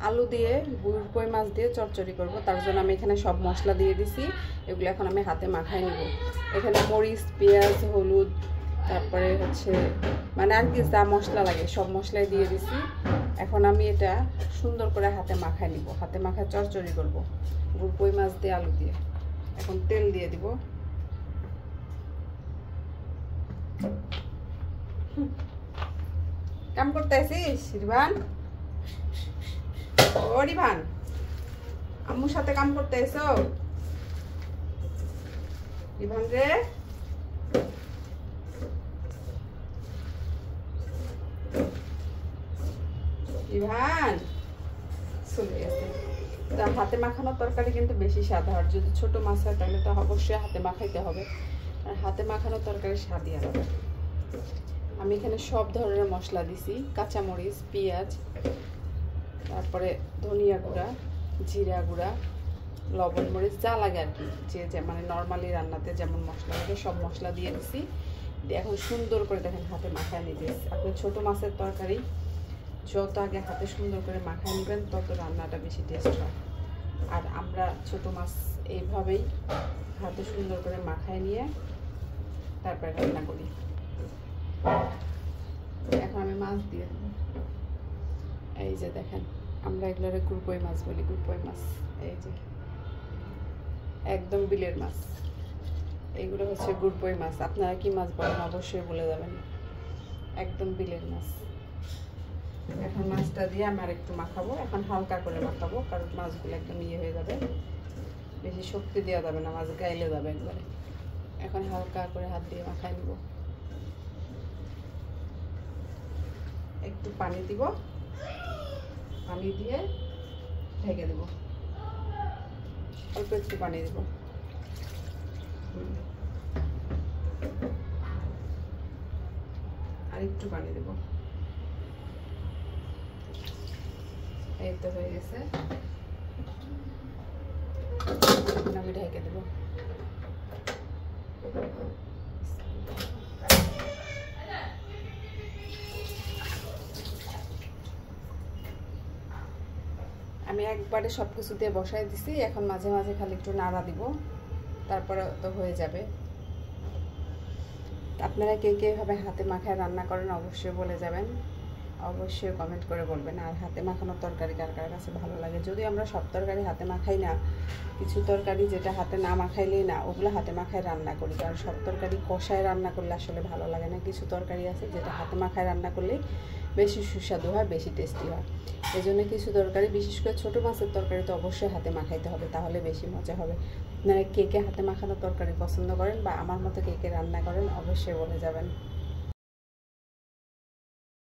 আলু দিয়ে গুড় কই মাছ দিয়ে চচ্চড়ি করব। তার জন্য আমি এখানে সব মশলা দিয়ে দিছি, এগুলো এখন আমি হাতে মাখায় নিব। এখানে মরিচ, পেঁয়াজ, হলুদ, তারপরে হচ্ছে মানে আর কি যা মশলা লাগে সব মশলাই দিয়ে দিছি। এখন আমি এটা সুন্দর করে হাতে মাখায় নিব, হাতে মাখায় চচ্চড়ি করব গুড় কই মাছ দিয়ে আলু দিয়ে। এখন তেল দিয়ে দিব। কাম করতে আসিস রিভান? ও রিভান, আম্মুর সাথে কাম করতে এসো? রিভান রে, রিভান চলে গেছে। তা হাতে মাখানো তরকারি কিন্তু বেশি স্বাদ হয়। যদি ছোট মাছ হয় তাহলে তো অবশ্যই হাতে মাখাইতে হবে, আর হাতে মাখানো তরকারি স্বাদই আলাদা। আমি এখানে সব ধরনের মশলা দিছি, কাঁচামরিচ, পেঁয়াজ, তারপরে ধনিয়া গুঁড়া, জিরা গুঁড়া, লবণ, মরিচ যা লাগে আর কি, যে মানে নর্মালি রান্নাতে যেমন মশলা লাগে সব মশলা দিয়ে দিছি। এখন সুন্দর করে দেখেন হাতে মাখায় নিতে। আপনি ছোট মাছের তরকারি যত আগে হাতে সুন্দর করে মাখায় নেবেন তত রান্নাটা বেশি টেস্ট হয়। আর আমরা ছোট মাছ এইভাবেই হাতে সুন্দর করে মাখায় নিয়ে তারপরে রান্না করি। এখন আমি মাছ দিয়ে দেবো। এই যে দেখেন, আমরা এগুলোরে গুড় কই মাছ বলি, গুড় কই মাছ। এই যে একদম বিলের মাছ, এইগুলো হচ্ছে গুড় কই মাছ। আপনারা কি মাছ বলেন অবশ্যই বলে যাবেন। একদম বিলের মাছ। এখন মাছটা দিয়ে আমি আর একটু মাখাবো, এখন হালকা করে মাখাবো, কারণ মাছগুলো একদম ইয়ে হয়ে যাবে, বেশি শক্তি দেওয়া যাবে না, মাছ গাইলে যাবে একবারে। এখন হালকা করে হাত দিয়ে মাখাই নিব। একটু পানি দিব, পানি দিয়ে ঢেকে দেব। অল্প একটু পানি দেব, আর একটু পানি দেব। এই তো হয়ে গেছে, আমি ঢেকে দেব। আমি একবারে সব কিছু দিয়ে বসাই দিছি, এখন মাঝে মাঝে খালি একটু নাড়া দিব, তারপরে তো হয়ে যাবে। আপনারা কে কে এভাবে হাতে মাখায় রান্না করেন অবশ্যই বলে যাবেন, অবশ্যই কমেন্ট করে বলবেন। আর হাতে মাখানো তরকারি কার কার কাছে ভালো লাগে। যদিও আমরা সব তরকারি হাতে মাখাই না, কিছু তরকারি যেটা হাতে না মাখাইলেই না, ওগুলো হাতে মাখায় রান্না করি, কারণ সব তরকারি কষায় রান্না করলে আসলে ভালো লাগে না। কিছু তরকারি আছে যেটা হাতে মাখায় রান্না করলেই বেশি সুস্বাদু হয়, বেশি টেস্টি হয়। এই জন্য কিছু তরকারি, বিশেষ করে ছোটো মাছের তরকারি তো অবশ্যই হাতে মাখাইতে হবে, তাহলে বেশি মজা হবে। আপনারা কে কে হাতে মাখানো তরকারি পছন্দ করেন বা আমার মতো কে কে রান্না করেন অবশ্যই বলে যাবেন।